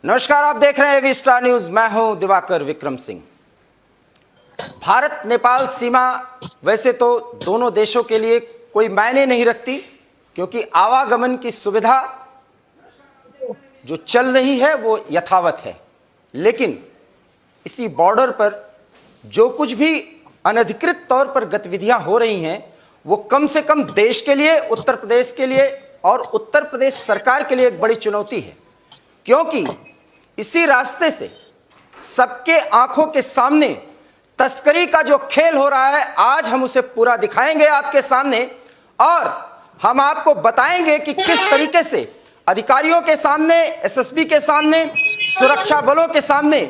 नमस्कार, आप देख रहे हैं वी स्टार न्यूज। मैं हूं दिवाकर विक्रम सिंह। भारत नेपाल सीमा वैसे तो दोनों देशों के लिए कोई मायने नहीं रखती, क्योंकि आवागमन की सुविधा जो चल रही है वो यथावत है। लेकिन इसी बॉर्डर पर जो कुछ भी अनधिकृत तौर पर गतिविधियां हो रही हैं, वो कम से कम देश के लिए, उत्तर प्रदेश के लिए और उत्तर प्रदेश सरकार के लिए एक बड़ी चुनौती है। क्योंकि इसी रास्ते से सबके आंखों के सामने तस्करी का जो खेल हो रहा है, आज हम उसे पूरा दिखाएंगे आपके सामने और हम आपको बताएंगे कि किस तरीके से अधिकारियों के सामने, एसएसबी के सामने, सुरक्षा बलों के सामने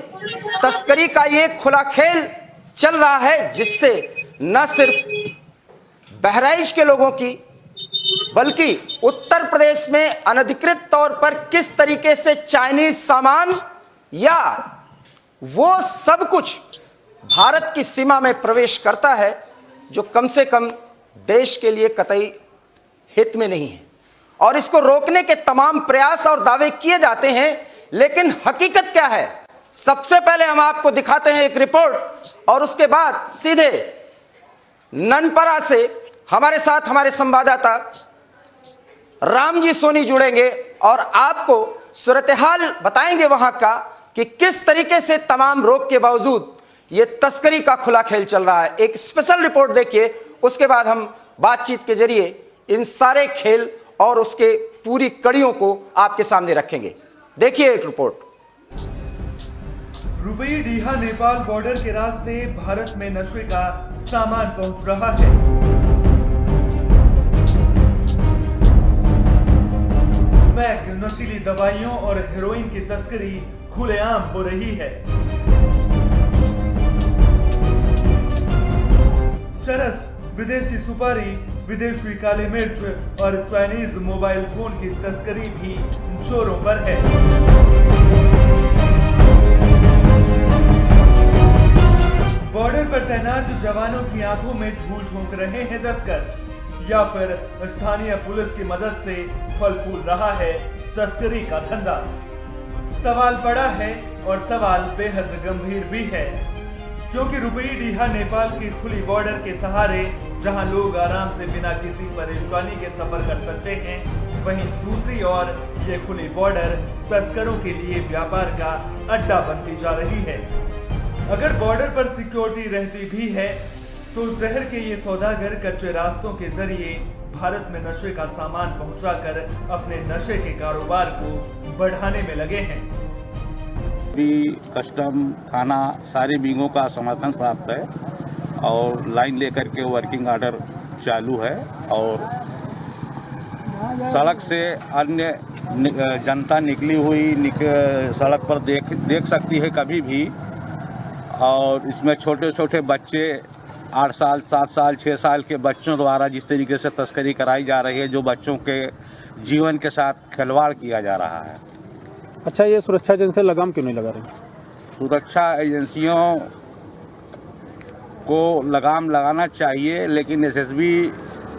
तस्करी का ये खुला खेल चल रहा है, जिससे न सिर्फ बहराइच के लोगों की बल्कि उत्तर प्रदेश में अनधिकृत तौर पर किस तरीके से चाइनीज सामान या वो सब कुछ भारत की सीमा में प्रवेश करता है, जो कम से कम देश के लिए कतई हित में नहीं है। और इसको रोकने के तमाम प्रयास और दावे किए जाते हैं, लेकिन हकीकत क्या है, सबसे पहले हम आपको दिखाते हैं एक रिपोर्ट और उसके बाद सीधे ननपरा से हमारे साथ हमारे संवाददाता रामजी सोनी जुड़ेंगे और आपको सूरत-ए-हाल बताएंगे वहां का कि किस तरीके से तमाम रोक के बावजूद ये तस्करी का खुला खेल चल रहा है। एक स्पेशल रिपोर्ट देखिए, उसके बाद हम बातचीत के जरिए इन सारे खेल और उसके पूरी कड़ियों को आपके सामने रखेंगे। देखिए एक रिपोर्ट। रुपई-डीहा नेपाल बॉर्डर के रास्ते भारत में नशे का सामान पहुंच रहा है। स्मैक, नशीली दवाइयों और हेरोइन की तस्करी खुलेआम हो रही है। चरस, विदेशी सुपारी, विदेशी काली मिर्च और चाइनीज मोबाइल फोन की तस्करी भी जोरों पर है। बॉर्डर पर तैनात जवानों की आंखों में धूल झोंक रहे हैं तस्कर, या फिर स्थानीय पुलिस की मदद से फल फूल रहा है तस्करी का धंधा। सवाल बड़ा है और सवाल बेहद गंभीर भी है, क्योंकि रुपई-डीहा नेपाल की खुली बॉर्डर के सहारे जहां लोग आराम से बिना किसी परेशानी के सफर कर सकते हैं, वहीं दूसरी ओर ये खुली बॉर्डर तस्करों के लिए व्यापार का अड्डा बनती जा रही है। अगर बॉर्डर पर सिक्योरिटी रहती भी है तो शहर के ये सौदागर कच्चे रास्तों के जरिए भारत में नशे का सामान पहुंचाकर अपने नशे के कारोबार को बढ़ाने में लगे हैं। भी कस्टम, थाना सारे विंगों का समर्थन प्राप्त है और लाइन लेकर के वर्किंग आर्डर चालू है और सड़क से अन्य जनता निकली हुई सड़क पर देख सकती है कभी भी। और इसमें छोटे छोटे बच्चे 8 साल, 7 साल, 6 साल के बच्चों द्वारा जिस तरीके से तस्करी कराई जा रही है, जो बच्चों के जीवन के साथ खिलवाड़ किया जा रहा है। अच्छा, ये सुरक्षा एजेंसी लगाम क्यों नहीं लगा रही? सुरक्षा एजेंसियों को लगाम लगाना चाहिए, लेकिन एसएसबी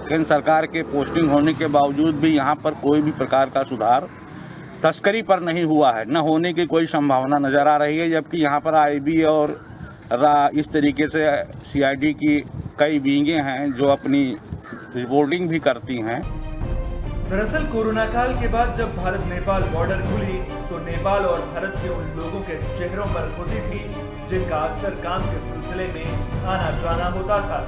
केंद्र सरकार के पोस्टिंग होने के बावजूद भी यहाँ पर कोई भी प्रकार का सुधार तस्करी पर नहीं हुआ है, न होने की कोई संभावना नज़र आ रही है। जबकि यहाँ पर आईबी और इस तरीके से सीआईडी की कई विंगें हैं जो अपनी रिपोर्टिंग भी करती हैं। दरअसल कोरोना काल के बाद जब भारत नेपाल बॉर्डर खुली तो नेपाल और भारत के उन लोगों के चेहरों पर खुशी थी जिनका अक्सर काम के सिलसिले में आना जाना होता था।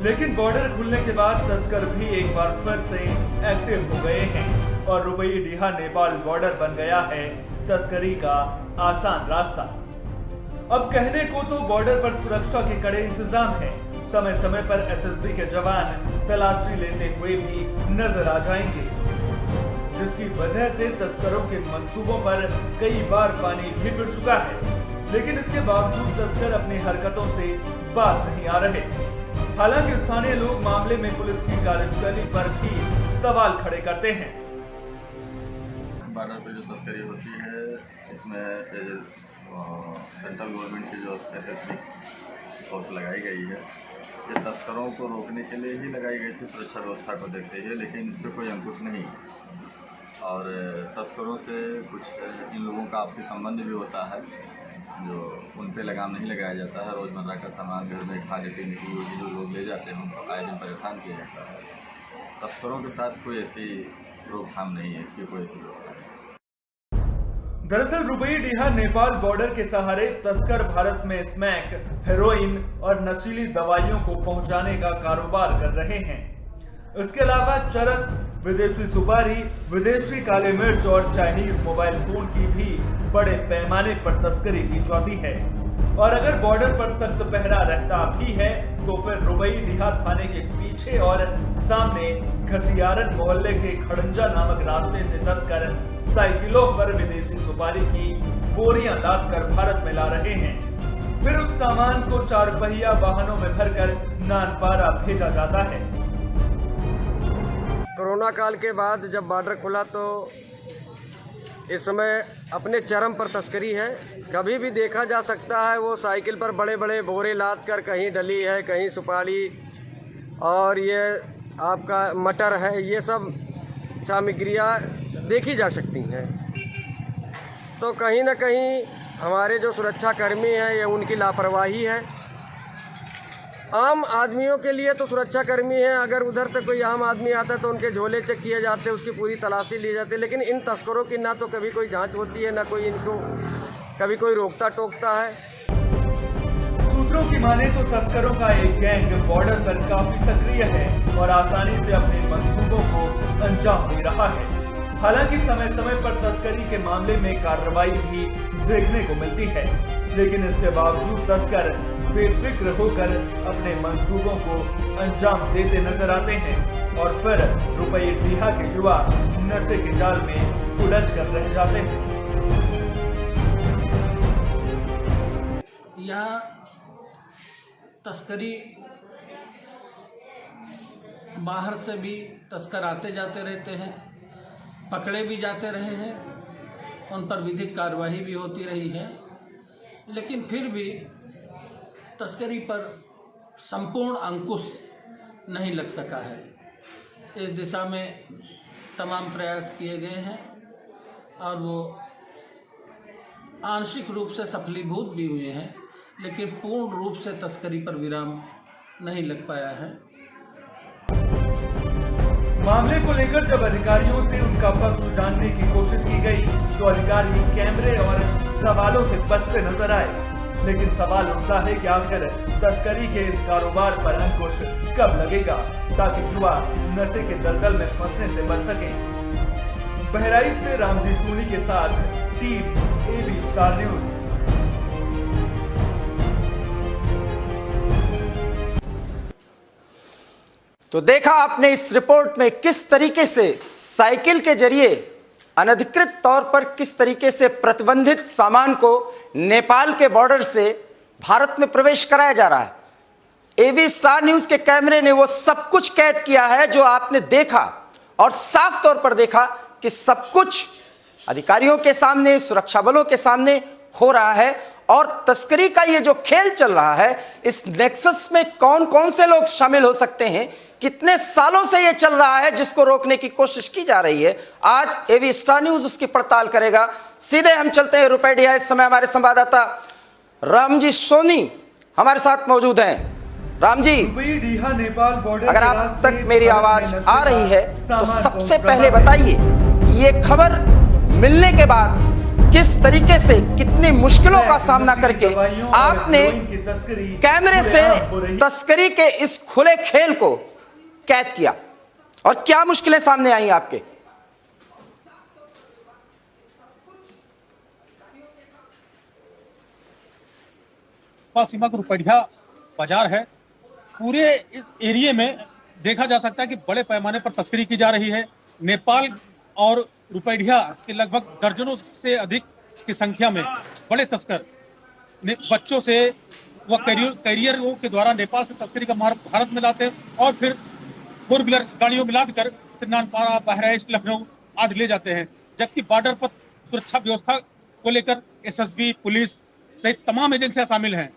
लेकिन बॉर्डर खुलने के बाद तस्कर भी एक बार फिर से एक्टिव हो गए हैं और रुपई-डीहा नेपाल बॉर्डर बन गया है तस्करी का आसान रास्ता। अब कहने को तो बॉर्डर पर सुरक्षा के कड़े इंतजाम हैं, समय समय पर एसएसबी के जवान तलाशी लेते हुए भी नजर आ जाएंगे, जिसकी वजह से तस्करों के मंसूबों पर कई बार पानी भी फिर चुका है। लेकिन इसके बावजूद तस्कर अपनी हरकतों से बाज नहीं आ रहे। हालांकि स्थानीय लोग मामले में पुलिस की कार्यशैली पर भी सवाल खड़े करते हैं। बॉर्डर पे जो तस्करी होती है, इसमें सेंट्रल गवर्नमेंट की जो एसएसबी फोर्स लगाई गई है, ये तस्करों को रोकने के लिए ही लगाई गई थी, सुरक्षा व्यवस्था को देखते हुए, लेकिन इस पर कोई अंकुश नहीं है। और तस्करों से कुछ इन लोगों का आपसी संबंध भी होता है, जो उन पे लगाम नहीं लगाया जाता है। रोज़मर्रा का सामान घर में खाने पीने की जो लोग ले जाते हैं उनको आए दिन परेशान किया जाता है। तस्करों के साथ कोई ऐसी रोकथाम नहीं है, इसकी कोई ऐसी व्यवस्था नहीं। दरअसल रुपईडीहा नेपाल बॉर्डर के सहारे तस्कर भारत में स्मैक, हेरोइन और नशीली दवाइयों को पहुंचाने का कारोबार कर रहे हैं। इसके अलावा चरस, विदेशी सुपारी, विदेशी काले मिर्च और चाइनीज मोबाइल फोन की भी बड़े पैमाने पर तस्करी की जाती है। और अगर बॉर्डर पर सख्त पहरा रहता भी है तो फिर रुपईडीहा थाने के पीछे और सामने घसियारन मोहल्ले के खड़ंजा नामक रास्ते से तस्कर साइकिलों पर विदेशी सुपारी की बोरियां लादकर भारत में ला रहे हैं। फिर उस सामान को 4 पहिया वाहनों में भरकर नानपारा भेजा जाता है। कोरोना काल के बाद जब बॉर्डर खुला तो इस समय अपने चरम पर तस्करी है। कभी भी देखा जा सकता है वो साइकिल पर बड़े बड़े बोरे लाद कर कहीं डली है, कहीं सुपारी और ये आपका मटर है, ये सब सामग्रियाँ देखी जा सकती हैं। तो कहीं ना कहीं हमारे जो सुरक्षा कर्मी हैं ये उनकी लापरवाही है। आम आदमियों के लिए तो सुरक्षा कर्मी है, अगर उधर तक कोई आम आदमी आता है तो उनके झोले चेक किए जाते हैं, उसकी पूरी तलाशी ली जाती है। लेकिन इन तस्करों की ना तो कभी कोई जांच होती है, ना कोई इनको कभी कोई रोकता टोकता है। सूत्रों की माने तो तस्करों का एक गैंग बॉर्डर पर काफी सक्रिय है और आसानी से अपने मंसूबों को अंजाम दे रहा है। हालांकि समय समय पर तस्करी के मामले में कार्रवाई भी देखने को मिलती है, लेकिन इसके बावजूद तस्कर बेफिक्र होकर अपने मंसूबों को अंजाम देते नजर आते हैं और फिर रुपईडीहा के युवा नशे के जाल में उलझ कर रह जाते हैं। यहाँ तस्करी बाहर से भी तस्कर आते जाते रहते हैं, पकड़े भी जाते रहे हैं, उन पर विधिक कार्यवाही भी होती रही है, लेकिन फिर भी तस्करी पर संपूर्ण अंकुश नहीं लग सका है। इस दिशा में तमाम प्रयास किए गए हैं और वो आंशिक रूप से सफलीभूत भी हुए हैं, लेकिन पूर्ण रूप से तस्करी पर विराम नहीं लग पाया है। मामले को लेकर जब अधिकारियों से उनका पक्ष जानने की कोशिश की गई तो अधिकारी कैमरे और सवालों से बचते नजर आए। लेकिन सवाल उठता है कि आखिर तस्करी के इस कारोबार पर अंकुश कब लगेगा ताकि युवा नशे के दलदल में फंसने से बच सकें। बहराइच से रामजी सोनी के साथ टीम एबी स्टार न्यूज। तो देखा आपने इस रिपोर्ट में किस तरीके से साइकिल के जरिए अनधिकृत तौर पर किस तरीके से प्रतिबंधित सामान को नेपाल के बॉर्डर से भारत में प्रवेश कराया जा रहा है। एबी स्टार न्यूज के कैमरे ने वो सब कुछ कैद किया है जो आपने देखा और साफ तौर पर देखा कि सब कुछ अधिकारियों के सामने, सुरक्षा बलों के सामने हो रहा है और तस्करी का ये जो खेल चल रहा है, इस नेक्सस में कौन कौन से लोग शामिल हो सकते हैं, कितने सालों से ये चल रहा है, जिसको रोकने की कोशिश की जा रही है। आज एबी स्टार न्यूज उसकी पड़ताल करेगा। सीधे हम चलते हैं रुपईडीहा। इस समय हमारे संवाददाता रामजी सोनी हमारे साथ मौजूद हैं। राम जी, रुपईडीहा नेपाल बॉर्डर अगर आप तक मेरी आवाज आ रही है तो सबसे पहले बताइए ये खबर मिलने के बाद किस तरीके से, कितनी मुश्किलों का सामना करके आपने कैमरे से तस्करी के इस खुले खेल को कैद किया और क्या मुश्किलें सामने आई आपके? सीमा का रुपईडीहा बाजार है। पूरे इस एरिया में देखा जा सकता है कि बड़े पैमाने पर तस्करी की जा रही है। नेपाल और रुपईडीहा के लगभग दर्जनों से अधिक की संख्या में बड़े तस्कर बच्चों से व कैरियरों के द्वारा नेपाल से तस्करी का मार्ग भारत में लाते हैं और फिर 4 व्हीलर गाड़ियों में लादकर नानपारा, बहराइच, लखनऊ आदि ले जाते हैं। जबकि बॉर्डर पर सुरक्षा व्यवस्था को लेकर एसएसबी, पुलिस सहित तमाम एजेंसियां शामिल हैं,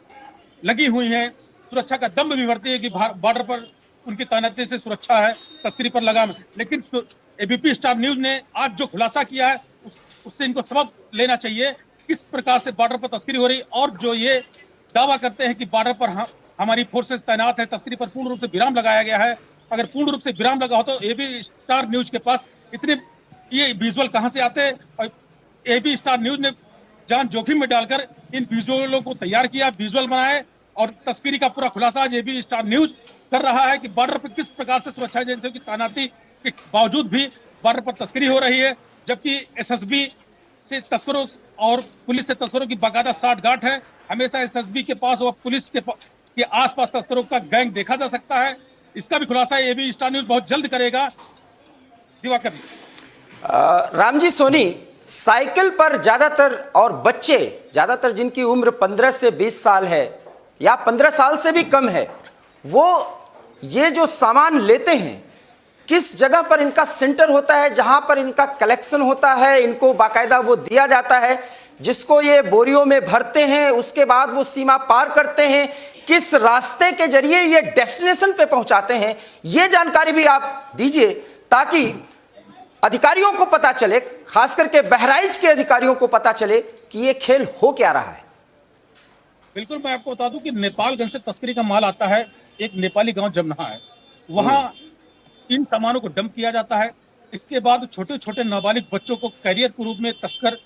लगी हुई हैं। सुरक्षा का दम भी बढ़ती है कि बॉर्डर पर उनकी तैनाती से सुरक्षा है, तस्करी पर लगाम है। लेकिन एबीपी स्टार न्यूज ने आज जो खुलासा किया है उससे इनको सबक लेना चाहिए किस प्रकार से बॉर्डर पर तस्करी हो रही। और जो ये दावा करते हैं कि बॉर्डर पर हमारी फोर्सेस तैनात है, तस्करी पर पूर्ण रूप से विराम लगाया गया है, अगर पूर्ण रूप से विराम लगा हो तो एबी स्टार न्यूज के पास इतने ये विजुअल कहां से आते हैं। और एबी स्टार न्यूज ने जान जोखिम में डालकर इन विजुअलों को तैयार किया, विजुअल बनाए और तस्करी का पूरा खुलासा आज एबी स्टार न्यूज कर रहा है कि बॉर्डर पर किस प्रकार से सुरक्षा एजेंसियों की तैनाती के बावजूद भी बॉर्डर पर तस्करी हो रही है, जबकि एसएसबी से तस्करों और पुलिस से तस्करों की बाकायदा साठगांठ है। हमेशा एसएसबी के पास और पुलिस के आसपास तस्करों का गैंग देखा जा सकता है। इसका भी खुलासा एबी स्टार न्यूज बहुत जल्द करेगा। दिवाकर राम जी सोनी, साइकिल पर ज्यादातर और बच्चे ज्यादातर जिनकी उम्र 15 से 20 साल है या 15 साल से भी कम है, वो ये जो सामान लेते हैं किस जगह पर इनका सेंटर होता है जहां पर इनका कलेक्शन होता है, इनको बाकायदा वो दिया जाता है जिसको ये बोरियों में भरते हैं, उसके बाद वो सीमा पार करते हैं, किस रास्ते के जरिए ये डेस्टिनेशन पे पहुंचाते हैं, ये जानकारी भी आप दीजिए ताकि अधिकारियों को पता चले, खास करके बहराइच के अधिकारियों को पता चले कि ये खेल हो क्या रहा है। बिल्कुल, मैं आपको बता दूं कि नेपालगंज से तस्करी का माल आता है, एक नेपाली गांव जमनहा है, वहां इन सामानों को डंप किया जाता है। इसके बाद छोटे छोटे नाबालिग बच्चों को कैरियर के रूप में तस्कर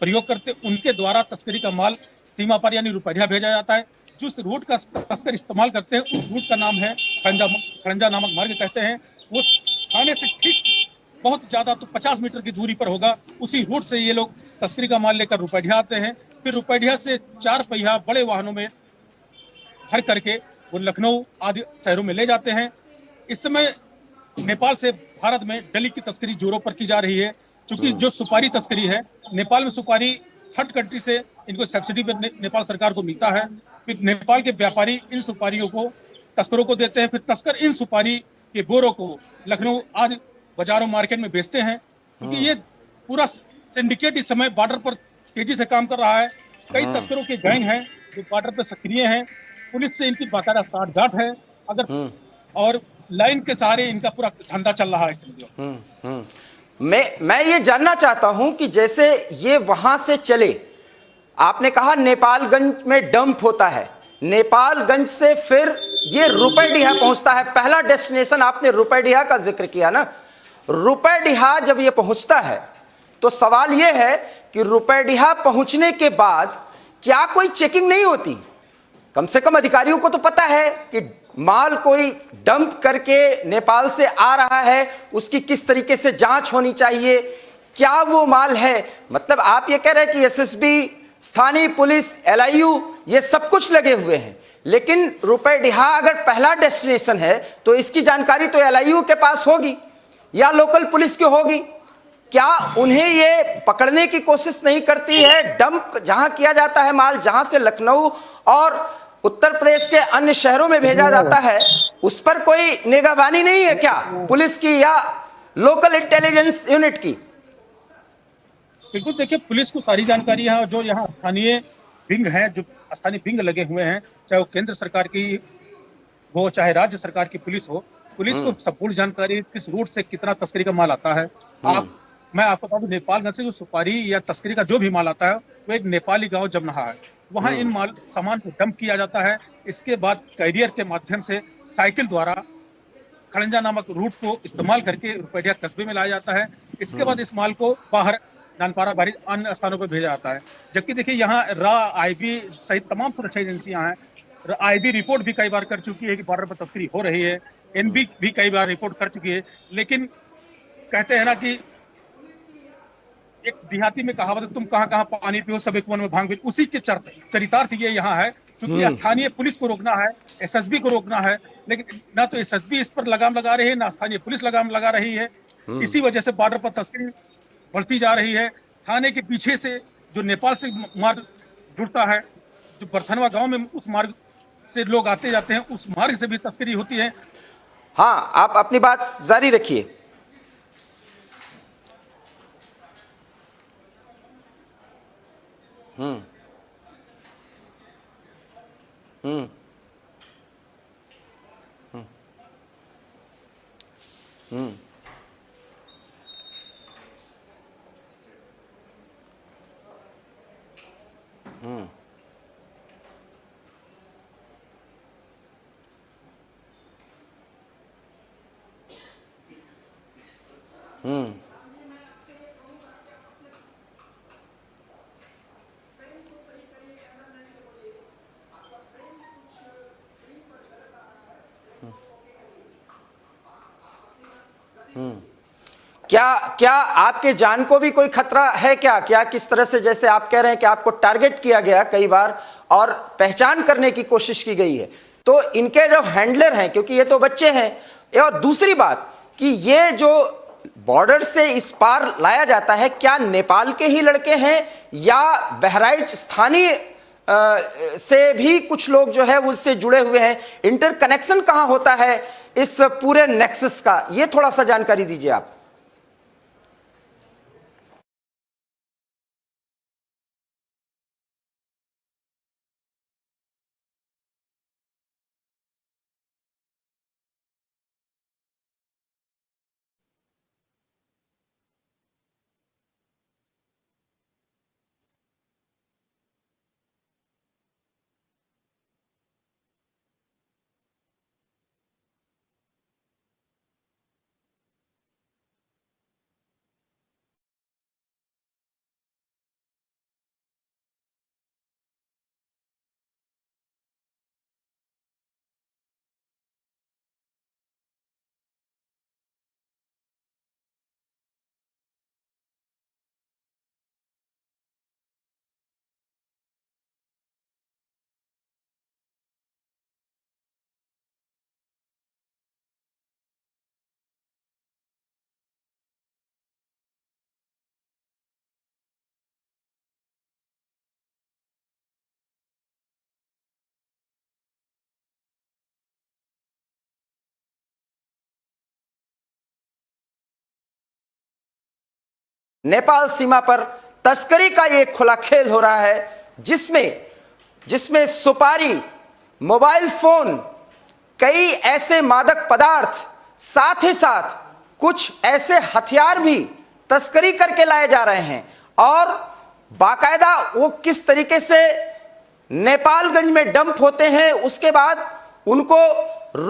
प्रयोग करते, उनके द्वारा तस्करी का माल सीमा पर यानी रुपैया भेजा जाता है। जिस रूट का तस्कर इस्तेमाल करते हैं उस रूट का नाम है खड़ंजा नामक मार्ग कहते हैं। वो थाने से ठीक बहुत ज्यादा तो 50 मीटर की दूरी पर होगा। उसी रूट से ये लोग तस्करी का माल लेकर रुपैया आते हैं, फिर रुपैया से 4 पहिया बड़े वाहनों में भर करके वो लखनऊ आदि शहरों में ले जाते हैं। इस समय नेपाल से भारत में डली की तस्करी जोरों पर की जा रही है, क्योंकि जो सुपारी तस्करी है, नेपाल में सुपारी थर्ड कंट्री से इनको सब्सिडी पर नेपाल सरकार को मिलता है। फिर नेपाल के व्यापारी इन सुपारियों को तस्करों को देते हैं, फिर तस्कर इन सुपारी के बोरों को लखनऊ आदि बाजारों मार्केट में बेचते हैं। क्योंकि ये पूरा सिंडिकेट इस समय बॉर्डर पर तेजी से काम कर रहा है। कई तस्करों के गैंग हैं जो बॉर्डर पर सक्रिय हैं, पुलिस से इनकी बाकायदा साठगांठ है। अगर और लाइन के सहारे इनका पूरा धंधा चल रहा है। मैं ये जानना चाहता हूं कि जैसे ये वहां से चले, आपने कहा नेपालगंज में डंप होता है, नेपालगंज से फिर ये रुपैडीहा पहुंचता है। पहला डेस्टिनेशन आपने रुपैडीहा का जिक्र किया ना, रुपैडीहा जब ये पहुंचता है तो सवाल ये है कि रुपैडीहा पहुंचने के बाद क्या कोई चेकिंग नहीं होती? कम से कम अधिकारियों को तो पता है कि माल कोई डंप करके नेपाल से आ रहा है, उसकी किस तरीके से जांच होनी चाहिए, क्या वो माल है। मतलब आप ये कह रहे हैं कि एसएसबी, स्थानीय पुलिस, एलआईयू ये सब कुछ लगे हुए हैं, लेकिन रुपैडीहा अगर पहला डेस्टिनेशन है तो इसकी जानकारी तो एलआईयू के पास होगी या लोकल पुलिस की होगी। क्या उन्हें ये पकड़ने की कोशिश नहीं करती है? डंप जहां किया जाता है माल, जहां से लखनऊ और उत्तर प्रदेश के अन्य शहरों में भेजा जाता है, उस पर कोई निगरानी नहीं है क्या पुलिस की या लोकल इंटेलिजेंस यूनिट की? बिल्कुल, देखिए पुलिस को सारी जानकारी है, और जो यहाँ स्थानीय विंग है, जो स्थानीय विंग लगे हुए हैं, चाहे वो केंद्र सरकार की हो चाहे राज्य सरकार की पुलिस हो, पुलिस को संपूर्ण जानकारी किस रूट से कितना तस्करी का माल आता है। मैं आपको बता दूं, नेपालगंज से जो सुपारी या तस्करी का जो भी माल आता है वो एक नेपाली गांव जमनहा है, वहां इन सामान को डंप किया जाता है। इसके बाद कैरियर के माध्यम से साइकिल द्वारा खड़ंजा नामक रूट को इस्तेमाल करके रुपैया कस्बे में लाया जाता है। इसके बाद इस माल को बाहर नानपारा बारिश अन्य स्थानों पर भेजा जाता है। जबकि देखिए यहाँ आईबी सहित तमाम सुरक्षा एजेंसियां हैं। आईबी रिपोर्ट भी कई बार कर चुकी है कि बॉर्डर पर तस्करी हो रही है, एनबी भी कई बार रिपोर्ट कर चुकी है, लेकिन कहते हैं ना कि एक देहाती में कहावत है, तुम कहां कहां पानी पियो सब एक वन में भांग, उसी के चरितार्थ ये यहाँ है। क्योंकि स्थानीय पुलिस को रोकना है, एसएसबी को रोकना है, लेकिन ना तो एसएसबी इस पर लगाम लगा रही है, ना स्थानीय पुलिस लगाम लगा रही है। इसी वजह से बॉर्डर पर तस्करी बढ़ती जा रही है। थाने के पीछे से जो नेपाल से मार्ग जुड़ता है, जो बरथनवा गांव में उस मार्ग से लोग आते जाते हैं, उस मार्ग से भी तस्करी होती है। हाँ, आप अपनी बात जारी रखिए। क्या आपके जान को भी कोई खतरा है क्या किस तरह से, जैसे आप कह रहे हैं कि आपको टारगेट किया गया कई बार और पहचान करने की कोशिश की गई है, तो इनके जो हैंडलर हैं, क्योंकि ये तो बच्चे हैं, और दूसरी बात कि ये जो बॉर्डर से इस पार लाया जाता है, क्या नेपाल के ही लड़के हैं या बहराइच स्थानीय से भी कुछ लोग जो है उससे जुड़े हुए हैं? इंटरकनेक्शन कहां होता है इस पूरे नेक्सस का, ये थोड़ा सा जानकारी दीजिए आप। नेपाल सीमा पर तस्करी का ये खुला खेल हो रहा है, जिसमें सुपारी, मोबाइल फोन, कई ऐसे मादक पदार्थ, साथ ही साथ कुछ ऐसे हथियार भी तस्करी करके लाए जा रहे हैं। और बाकायदा वो किस तरीके से नेपालगंज में डंप होते हैं, उसके बाद उनको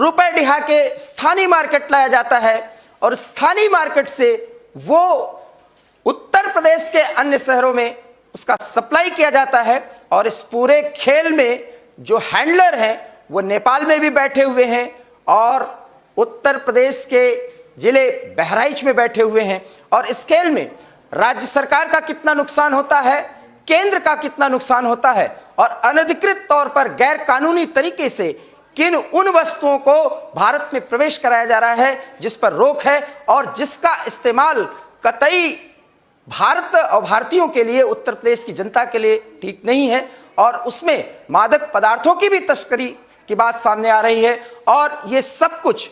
रुपैडीहा के स्थानीय मार्केट लाया जाता है और स्थानीय मार्केट से वो उत्तर प्रदेश के अन्य शहरों में उसका सप्लाई किया जाता है। और इस पूरे खेल में जो हैंडलर हैं वो नेपाल में भी बैठे हुए हैं और उत्तर प्रदेश के जिले बहराइच में बैठे हुए हैं। और इस खेल में राज्य सरकार का कितना नुकसान होता है, केंद्र का कितना नुकसान होता है, और अनधिकृत तौर पर गैर कानूनी तरीके से किन उन वस्तुओं को भारत में प्रवेश कराया जा रहा है जिस पर रोक है और जिसका इस्तेमाल कतई भारत और भारतीयों के लिए, उत्तर प्रदेश की जनता के लिए ठीक नहीं है। और उसमें मादक पदार्थों की भी तस्करी की बात सामने आ रही है। और ये सब कुछ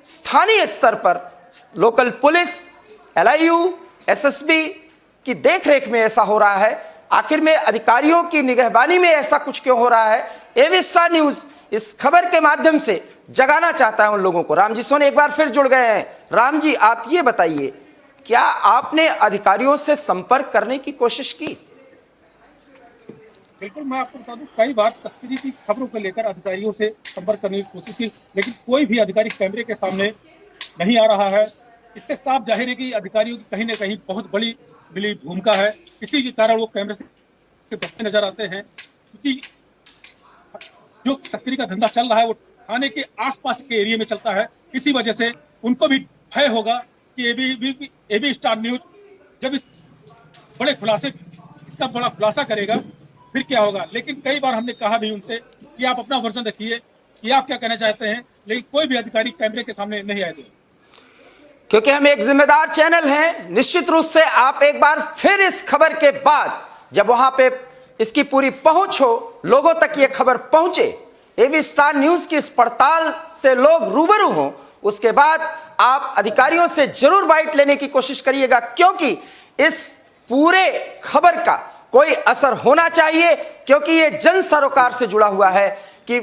स्थानीय स्तर पर लोकल पुलिस, LIU, SSB की देखरेख में ऐसा हो रहा है। आखिर में अधिकारियों की निगहबानी में ऐसा कुछ क्यों हो रहा है? एवी स्टार न्यूज इस खबर के माध्यम से जगाना चाहता है उन लोगों को। रामजी सोनी एक बार फिर जुड़ गए हैं। राम जी, आप ये बताइए, क्या आपने अधिकारियों से संपर्क करने की कोशिश की? बिल्कुल, मैं आपको बता दूं, कई बार तस्करी की खबरों को लेकर अधिकारियों से संपर्क करने की कोशिश की, लेकिन कोई भी अधिकारी कैमरे के सामने नहीं आ रहा है। इससे साफ जाहिर है कि अधिकारियों की कहीं न कहीं बहुत बड़ी मिली भूमिका है। इसी के कारण वो कैमरे से बचते नजर आते हैं, क्योंकि जो तस्करी का धंधा चल रहा है वो थाने के आसपास के एरिया में चलता है। इसी वजह से उनको भी भय होगा कि एबी स्टार न्यूज जब इसका बड़ा खुलासा करेगा फिर क्या होगा। लेकिन कई बार हमने कहा भी उनसे कि आप अपना वर्जन रखिए कि आप क्या कहना चाहते हैं, लेकिन कोई भी अधिकारी कैमरे के सामने नहीं आए। क्योंकि हम एक जिम्मेदार चैनल हैं, निश्चित रूप से आप एक बार फिर इस खबर के बाद जब वहां पे इसकी पूरी पहुंच हो, लोगों तक ये खबर पहुंचे, एवी स्टार न्यूज की इस पड़ताल से लोग रूबरू हों, उसके बाद आप अधिकारियों से जरूर बाइट लेने की कोशिश करिएगा। क्योंकि इस पूरे खबर का कोई असर होना चाहिए, क्योंकि ये जन सरोकार से जुड़ा हुआ है कि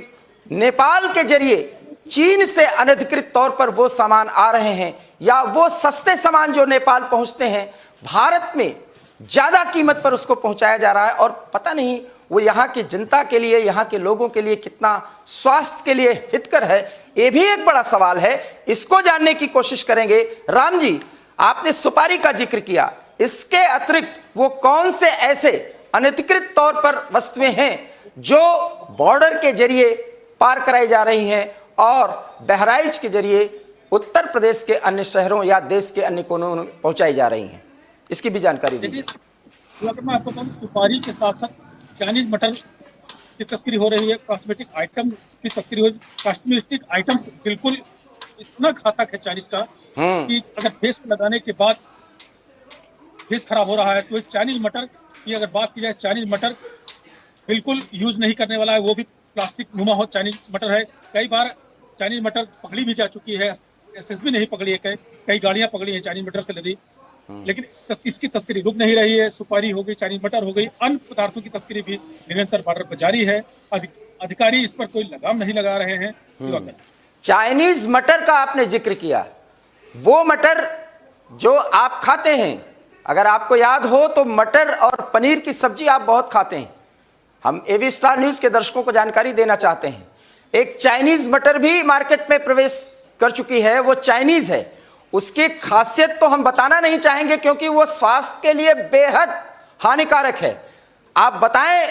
नेपाल के जरिए चीन से अनधिकृत तौर पर वो सामान आ रहे हैं या वो सस्ते सामान जो नेपाल पहुंचते हैं भारत में ज्यादा कीमत पर उसको पहुंचाया जा रहा है, और पता नहीं वो यहाँ की जनता के लिए, यहाँ के लोगों के लिए कितना स्वास्थ्य के लिए हितकर है। ये भी एक बड़ा सवाल है, इसको जानने की कोशिश करेंगे। राम जी, आपने सुपारी का जिक्र किया, इसके अतिरिक्त वो कौन से ऐसे अनधिकृत तौर पर वस्तुएं हैं जो बॉर्डर के जरिए पार कराई जा रही हैं और बहराइच के जरिए उत्तर प्रदेश के अन्य शहरों या देश के अन्य कोनों में पहुंचाई जा रही हैं, इसकी भी जानकारी दीजिए। अगर मैं आपको बताऊं, सुपारी के साथ साथ चाइनीज मटर की तस्करी हो रही है, कॉस्मेटिक आइटम की तस्करी हो रही है। कॉस्मेटिक आइटम बिल्कुल इतना घातक है चाइनीज का कि अगर फेस पे लगाने के बाद फेस खराब हो रहा है, तो चाइनीज मटर की अगर बात की जाए, चाइनीज मटर बिल्कुल यूज नहीं करने वाला है, वो भी प्लास्टिक नुमा हो चाइनीज मटर है। कई बार चाइनीज मटर पकड़ी भी जा चुकी है, एसएसबी नहीं पकड़ी है, कई गाड़ियां पकड़ी हैं चाइनीज मटर से लदी, लेकिन इसकी तस्करी रुक नहीं रही है। सुपारी हो गई, चाइनीज मटर हो गई, अन्य पदार्थों की तस्करी भी निरंतर बॉर्डर पर जारी है। अधिकारी इस पर कोई लगाम नहीं लगा रहे हैं। चाइनीज मटर का आपने जिक्र किया, वो मटर जो आप खाते हैं, अगर आपको याद हो तो मटर और पनीर की सब्जी आप बहुत खाते हैं। हम एवी स्टार न्यूज के दर्शकों को जानकारी देना चाहते हैं, एक चाइनीज मटर भी मार्केट में प्रवेश कर चुकी है, वो चाइनीज है। उसकी खासियत तो हम बताना नहीं चाहेंगे क्योंकि वो स्वास्थ्य के लिए बेहद हानिकारक है। आप बताएं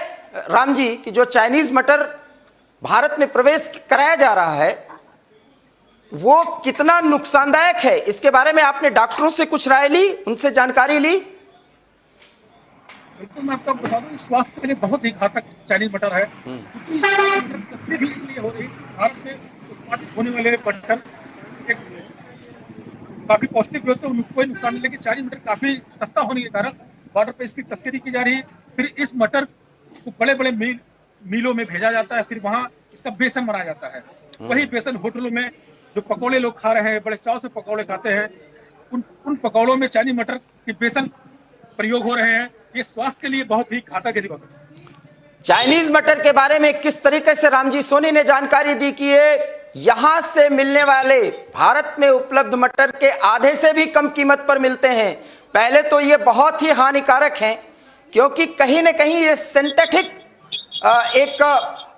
राम जी कि जो चाइनीज मटर भारत में प्रवेश कराया जा रहा है वो कितना नुकसानदायक है, इसके बारे में आपने डॉक्टरों से कुछ राय ली, उनसे जानकारी ली? बिल्कुल, मैं आपको बता दूं, स्वास्थ्य के लिए बहुत ही घातक चाइनीज मटर है। क्योंकि तस्करी भी इसलिए हो रही है, भारत में उत्पादित होने वाले मटर काफी पौष्टिक भी होते हैं, उनको कोई नुकसान नहीं, लेकिन चाइनीज मटर काफी सस्ता होने के कारण बॉर्डर पे इसकी तस्करी की जा रही है। फिर इस मटर को बड़े बड़े मिलों में भेजा जाता है, फिर वहाँ इसका बेसन बनाया जाता है। वही बेसन होटलों में जो पकौड़े लोग खा रहे हैं, बड़े चाव से पकौड़े खाते हैं, उन पकौड़ों में चाइनीज मटर के बेसन प्रयोग हो रहे हैं। ये स्वास्थ्य के लिए बहुत ही घातक है। चाइनीज मटर के बारे में किस तरीके से रामजी सोनी ने जानकारी दी कि ये यहां से मिलने वाले भारत में उपलब्ध मटर के आधे से भी कम कीमत पर मिलते हैं। पहले तो ये बहुत ही हानिकारक हैं क्योंकि कहीं न कहीं ये सिंथेटिक एक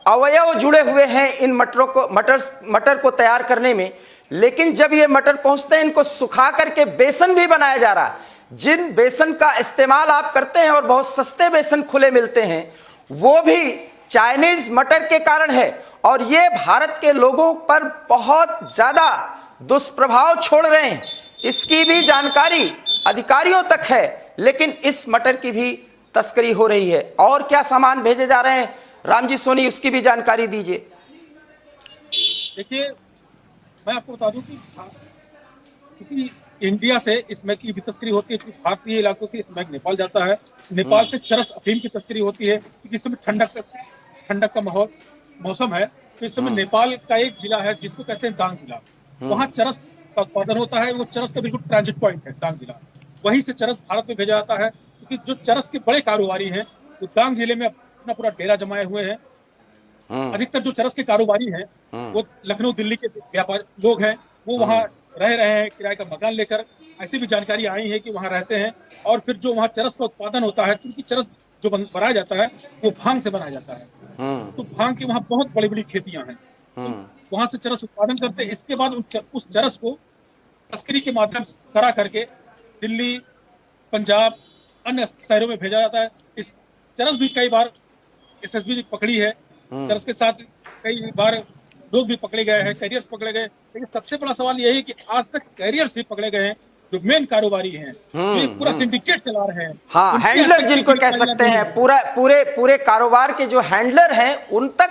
अवयव जुड़े हुए हैं इन मटर को तैयार करने में। लेकिन जब ये मटर पहुंचते हैं, इनको सुखा करके बेसन भी बनाया जा रहा है। जिन बेसन का इस्तेमाल आप करते हैं और बहुत सस्ते बेसन खुले मिलते हैं, वो भी चाइनीज मटर के कारण है और ये भारत के लोगों पर बहुत ज्यादा दुष्प्रभाव छोड़ रहे हैं। इसकी भी जानकारी अधिकारियों तक है, लेकिन इस मटर की भी तस्करी हो रही है। और क्या सामान भेजे जा रहे हैं रामजी सोनी, उसकी भी जानकारी दीजिए। देखिए, मैं आपको बता दूं कि इंडिया से स्मैक की भी तस्करी होती है, क्योंकि भारतीय इलाकों से स्मैक नेपाल जाता है। नेपाल से चरस अफीम की तस्करी होती है, क्योंकि इस समय ठंडक का मौसम है। तो इस समय नेपाल का एक जिला है जिसको कहते हैं दांग जिला, वहाँ चरस का उत्पादन होता है। वो चरस का बिल्कुल ट्रांजिट पॉइंट है दांग जिला, वहीं से चरस भारत में भेजा जाता है। क्योंकि जो चरस के बड़े कारोबारी हैं वो दांग जिले में अपना पूरा डेरा जमाए हुए हैं। अधिकतर जो चरस के कारोबारी हैं वो लखनऊ दिल्ली के व्यापारी लोग हैं, वो वहाँ रह रहे हैं किराए का मकान लेकर। ऐसी भी जानकारी आई है कि वहाँ रहते हैं। और फिर जो वहाँ चरस का उत्पादन होता है, क्योंकि चरस जो बनाया जाता है वो भांग से बनाया जाता है, तो भांग की वहाँ बहुत बड़ी बड़ी खेतियां हैं, तो वहाँ से चरस उत्पादन करते हैं। इसके बाद उस चरस को तस्करी के माध्यम से करा करके दिल्ली, पंजाब, अन्य शहरों में भेजा जाता है। इस चरस भी कई बार एसएसबी ने पकड़ी है। चरस के साथ कई बार लोग भी पकड़े गए हैं, कैरियर्स पकड़े गए। लेकिन सबसे बड़ा सवाल यही है कि आज तक कैरियर्स भी पकड़े गए हैं जो मेन कारोबारी हैं, ये पूरा सिंडिकेट चला रहे हैं। हाँ, हैंडलर जिनको कह सकते हैं, पूरे कारोबार के जो हैंडलर हैं उन तक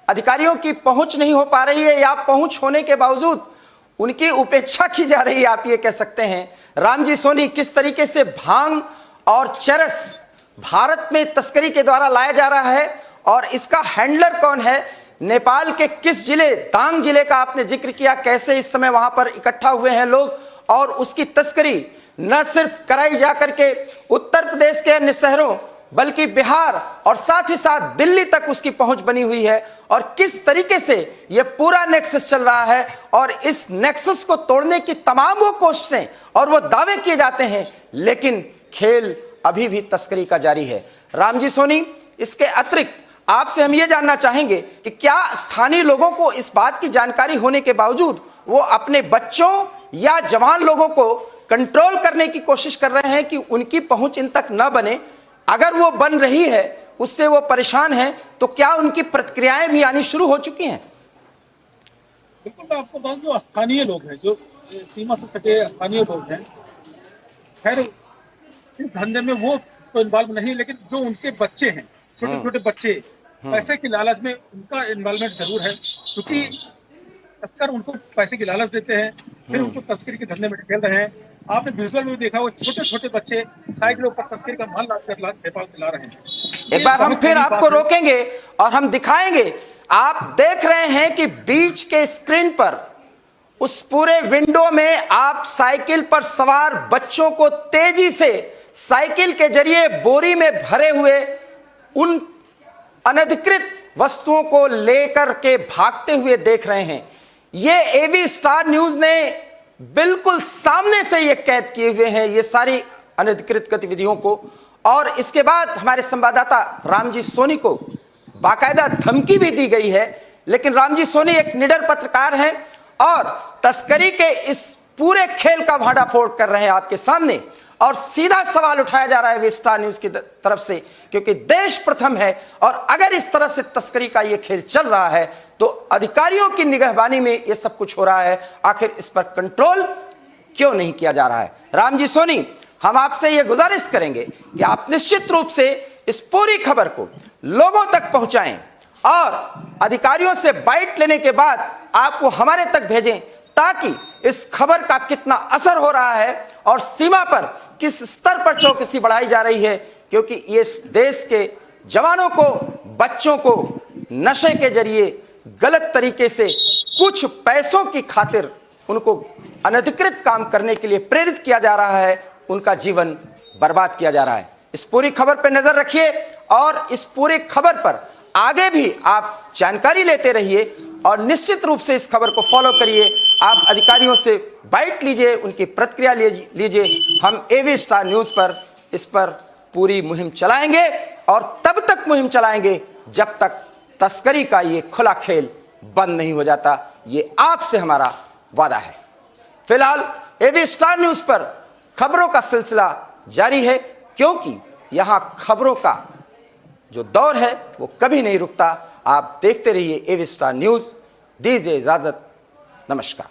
अधिकारियों की पहुंच नहीं हो पा रही है, या पहुंच होने के बावजूद उनकी उपेक्षा की जा रही है, आप ये कह सकते हैं। रामजी सोनी, किस तरीके से भांग और चरस भारत में तस्करी के द्वारा लाया जा रहा है और इसका हैंडलर कौन है? नेपाल के किस जिले, दांग जिले का आपने जिक्र किया, कैसे इस समय वहां पर इकट्ठा हुए हैं लोग और उसकी तस्करी न सिर्फ कराई जा करके उत्तर प्रदेश के अन्य शहरों बल्कि बिहार और साथ ही साथ दिल्ली तक उसकी पहुंच बनी हुई है। और किस तरीके से यह पूरा नेक्सस चल रहा है और इस नेक्सस को तोड़ने की तमाम वो कोशिशें और वो दावे किए जाते हैं, लेकिन खेल अभी भी तस्करी का जारी है। रामजी सोनी, इसके अतिरिक्त आपसे हम ये जानना चाहेंगे कि क्या स्थानीय लोगों को इस बात की जानकारी होने के बावजूद वो अपने बच्चों या जवान लोगों को कंट्रोल करने की कोशिश कर रहे हैं कि उनकी पहुंच इन तक न बने? अगर वो बन रही है, उससे वो परेशान हैं, तो क्या उनकी प्रतिक्रियाएं भी आनी शुरू हो चुकी हैं? बिल्कुल, मैं आपको बताऊं, जो स्थानीय लोग हैं, जो सीमा से सटे स्थानीय लोग हैं, खैर इस धंधे में वो तो इन्वॉल्व नहीं, लेकिन जो उनके बच्चे हैं, छोटे छोटे बच्चे, पैसे की लालच में उनका इन्वॉल्वमेंट जरूर है। क्योंकि तस्कर उनको पैसे की लालच देते हैं, फिर उनको तस्करी के धंधे में ढकेल रहे हैं। आपने विजुअल में देखा, वो छोटे छोटे बच्चे साइकिलों पर तस्करी का माल लादकर नेपाल से ला रहे हैं। एक बार हम फिर आपको रोकेंगे और हम दिखाएंगे। आप देख रहे हैं कि बीच के स्क्रीन पर उस पूरे विंडो में आप साइकिल पर सवार बच्चों को तेजी से साइकिल के जरिए बोरी में भरे हुए उन अनधिकृत वस्तुओं को लेकर के भागते हुए देख रहे हैं। ये एवी स्टार न्यूज ने बिल्कुल सामने से ये कैद किए हुए हैं ये सारी अनधिकृत गतिविधियों को। और इसके बाद हमारे संवाददाता रामजी सोनी को बाकायदा धमकी भी दी गई है, लेकिन रामजी सोनी एक निडर पत्रकार हैं और तस्करी के इस पूरे खेल का भांडाफोड़ कर रहे हैं आपके सामने। और सीधा सवाल उठाया जा रहा है स्टार न्यूज की तरफ से, क्योंकि देश प्रथम है और अगर इस तरह से तस्करी का यह खेल चल रहा है तो अधिकारियों की निगहबानी में यह सब कुछ हो रहा है, आखिर इस पर कंट्रोल क्यों नहीं किया जा रहा है? रामजी सोनी, हम आपसे यह गुजारिश करेंगे कि आप निश्चित रूप से इस पूरी खबर को लोगों तक पहुंचाएं और अधिकारियों से बाइट लेने के बाद आप वो हमारे तक भेजें, ताकि इस खबर का कितना असर हो रहा है और सीमा पर किस स्तर पर चौकसी बढ़ाई जा रही है। क्योंकि ये देश के जवानों को, बच्चों को नशे के जरिए गलत तरीके से कुछ पैसों की खातिर उनको अनधिकृत काम करने के लिए प्रेरित किया जा रहा है, उनका जीवन बर्बाद किया जा रहा है। इस पूरी खबर पर नजर रखिए और इस पूरी खबर पर आगे भी आप जानकारी लेते रहिए और निश्चित रूप से इस खबर को फॉलो करिए। आप अधिकारियों से बाइट लीजिए, उनकी प्रतिक्रिया लीजिए। हम एवी स्टार न्यूज पर इस पर पूरी मुहिम चलाएंगे और तब तक मुहिम चलाएंगे जब तक तस्करी का ये खुला खेल बंद नहीं हो जाता। ये आपसे हमारा वादा है। फिलहाल एवी स्टार न्यूज पर खबरों का सिलसिला जारी है, क्योंकि यहां खबरों का जो दौर है वो कभी नहीं रुकता। आप देखते रहिए एवी स्टार न्यूज। दीजिए इजाजत, नमस्कार।